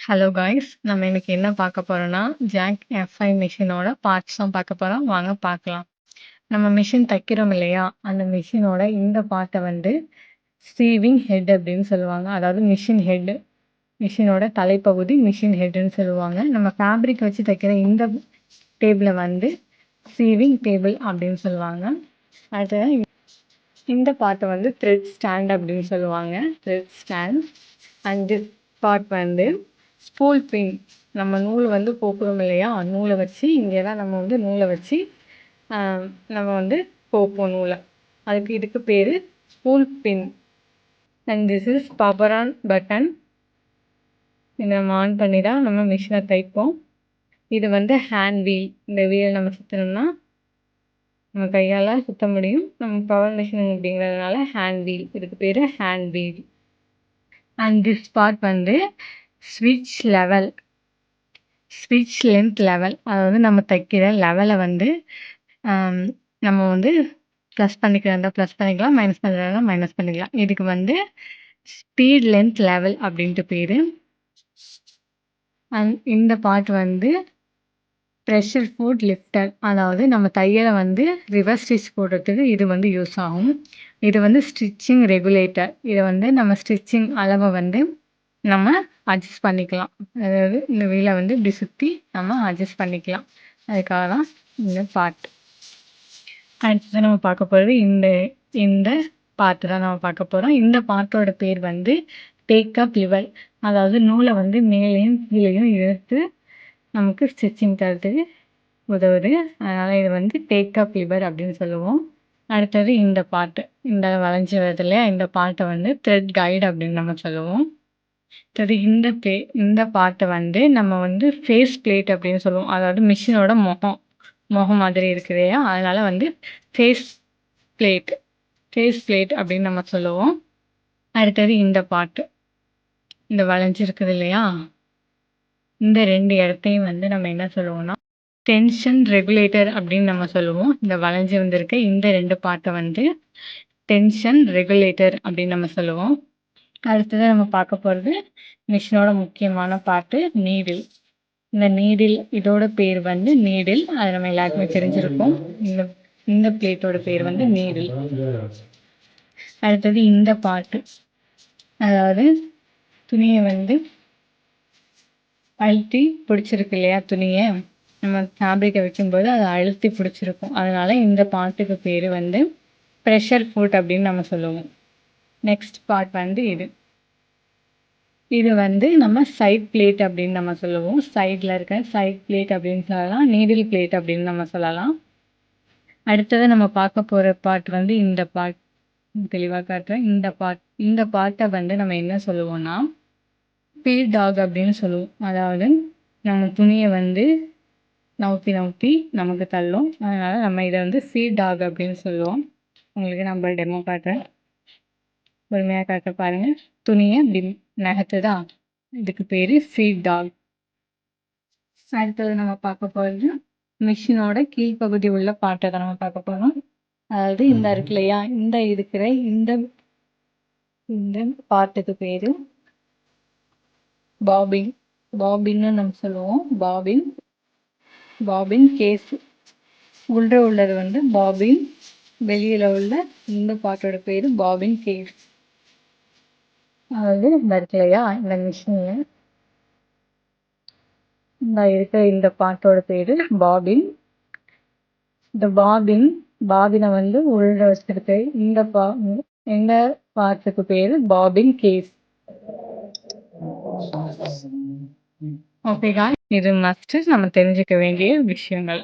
Hello guys! நம்ம இன்னைக்கு என்ன பார்க்க போறோம்னா, ஜாக் F5 மிஷினோட பார்ட்ஸ் தான் பார்க்க போறோம். வாங்க பார்க்கலாம். நம்ம மிஷின் தைக்கிறோம் இல்லையா? அந்த மிஷினோட இந்த பார்ட்ட வந்து சீவிங் ஹெட் அப்படின்னு சொல்லுவாங்க. அதாவது மிஷின் ஹெட். மிஷினோட தலைப்பகுதி மிஷின் ஹெட்ன்னு சொல்லுவாங்க. நம்ம ஃபேப்ரிக் வச்சு தைக்கிற இந்த டேபிள வந்து சீவிங் டேபிள் அப்படின்னு சொல்லுவாங்க. அடுத்தது இந்த பார்ட்ட வந்து த்ரெட் ஸ்டாண்ட் அப்படின்னு சொல்லுவாங்க. Thread stand. And this part வந்து ஸ்பூல் பின். நம்ம நூல் வந்து கோக்குறோம் இல்லையா? நூலை வச்சு இங்கெல்லாம் நம்ம வந்து நூலை வச்சு நம்ம வந்து கோப்போம் நூலை. இதுக்கு பேர் spool pin. And this is power on button. இதை நம்ம ஆன் பண்ணி தான் நம்ம மிஷினை தைப்போம். இது வந்து ஹேண்ட் வீல். இந்த வீல் நம்ம சுற்றணும்னா நம்ம கையால் சுற்ற முடியும். நம்ம பவர் மிஷின் அப்படிங்கிறதுனால ஹேண்ட் வீல். இதுக்கு பேர் hand wheel. And this part வந்து ஸ்விட்ச் லெவல். ஸ்விட்ச் லென்த் லெவல். அதாவது நம்ம தைக்கிற லெவலை வந்து நம்ம வந்து ப்ளஸ் பண்ணிக்கிறதா ப்ளஸ் பண்ணிக்கலாம், மைனஸ் பண்ணுறதா மைனஸ் பண்ணிக்கலாம். இதுக்கு வந்து ஸ்பீட் லென்த் லெவல் அப்படின்ட்டு பேர். அண்ட் இந்த பார்ட் வந்து ப்ரெஷர் ஃபுட் லிஃப்டர். அதாவது நம்ம தையலை வந்து ரிவர்ஸ் ஸ்டிச் போடுறதுக்கு இது வந்து யூஸ் ஆகும். இது வந்து ஸ்டிச்சிங் ரெகுலேட்டர். இதை வந்து நம்ம ஸ்டிச்சிங் அளவை வந்து நம்ம அட்ஜஸ்ட் பண்ணிக்கலாம். அதாவது இந்த வீலை வந்து இப்படி சுற்றி நம்ம அட்ஜஸ்ட் பண்ணிக்கலாம். அதுக்காக தான் இந்த பார்ட். அடுத்தது நம்ம பார்க்க போகிறது இந்த இந்த பார்ட்டு தான் நம்ம பார்க்க போகிறோம். இந்த பார்ட்டோட பேர் வந்து டேக்கப் லிவர். அதாவது நூலை வந்து மேலேயும் கீழேயும் இழுத்து நமக்கு ஸ்டிச்சிங் தரத்துக்கு உதவுது. அதனால் இது வந்து டேக்கப் லிவர் அப்படின்னு சொல்லுவோம். அடுத்தது இந்த பார்ட்டு. இந்த வளைஞ்சி வருது இல்லையா? இந்த பார்ட்டை வந்து த்ரெட் கைடு அப்படின்னு நம்ம சொல்லுவோம். அடுத்தது இந்த பார்ட்டை வந்து நம்ம வந்து ஃபேஸ் பிளேட் அப்படின்னு சொல்லுவோம். அதாவது மிஷினோட முகம் மாதிரி இருக்கு இல்லையா? அதனால வந்து ஃபேஸ் பிளேட் அப்படின்னு நம்ம சொல்லுவோம். அடுத்தது இந்த பார்ட்டு. இந்த வளைஞ்சி இருக்குது இல்லையா? இந்த 2 இடத்தையும் வந்து நம்ம என்ன சொல்லுவோம்னா டென்ஷன் ரெகுலேட்டர் அப்படின்னு நம்ம சொல்லுவோம். இந்த வளைஞ்சி வந்திருக்க இந்த 2 பார்ட்டை வந்து டென்ஷன் ரெகுலேட்டர் அப்படின்னு நம்ம சொல்லுவோம். அடுத்தது நம்ம பார்க்க போகிறது மிஷினோட முக்கியமான பார்ட்டு நீடில். இந்த நீடில் இதோட பேர் வந்து நீடில். அது நம்ம எல்லாருக்குமே தெரிஞ்சிருக்கும். இந்த பிளேட்டோட பேர் வந்து நீடில். அடுத்தது இந்த பார்ட்டு. அதாவது துணியை வந்து அழுத்தி பிடிச்சிருக்கு இல்லையா? துணியை நம்ம ஃபேப்ரிக்கை வைக்கும்போது அதை அழுத்தி பிடிச்சிருக்கும். அதனால இந்த பார்ட்டுக்கு பேர் வந்து ப்ரெஷர் ஃபுட் அப்படின்னு நம்ம சொல்லுவோம். நெக்ஸ்ட் பார்ட் வந்து இது வந்து நம்ம சைட் பிளேட் அப்படின்னு நம்ம சொல்லுவோம். சைடில் இருக்க சைட் பிளேட் அப்படின்னு சொல்லலாம். நீடில் பிளேட் அப்படின்னு நம்ம சொல்லலாம். அடுத்தது நம்ம பார்க்க போகிற பார்ட் வந்து இந்த பார்ட். தெளிவாக காட்டுறேன். இந்த பார்ட்டை வந்து நம்ம என்ன சொல்லுவோம்னா ஃபீட் டாக் அப்படின்னு சொல்லுவோம். அதாவது நம்ம துணியை வந்து நவுத்தி நமக்கு தள்ளும். அதனால் நம்ம இதை வந்து ஃபீட் டாக் அப்படின்னு சொல்லுவோம். உங்களுக்கு நம்ம டெமோ காட்டுறேன். பொறுமையாக காட்ட பாருங்கள். துணியை இப்படி நகர்த்துதா? இதுக்கு பேர் ஃபீட் டாக். அடுத்தது நம்ம பார்க்க போகிறது மிஷினோட கீழ்ப்பகுதி உள்ள பார்ட்டை தான் நம்ம பார்க்க போகிறோம். அதாவது இந்த இருக்கு இல்லையா? இந்த இருக்கிற இந்த பார்ட்டுக்கு பேர் பாபின். பாபின்னு நம்ம சொல்லுவோம். Bobbin case. உள்ளது வந்து பாபின். வெளியில் உள்ள இந்த பார்ட்டோட பேர் பாபின் கேஸ். அதாவது இந்த இருக்கு இல்லையா? இந்த மிஷினில் இந்த பார்ட்டோட பேர் பாபின். இந்த பாபினை வந்து உள்ள வச்சிருக்கு. இந்த பார்ட்டுக்கு பேர் பாபின் கேஸ். ஓகேங்க, இது மஸ்ட் நம்ம தெரிஞ்சுக்க வேண்டிய விஷயங்கள்.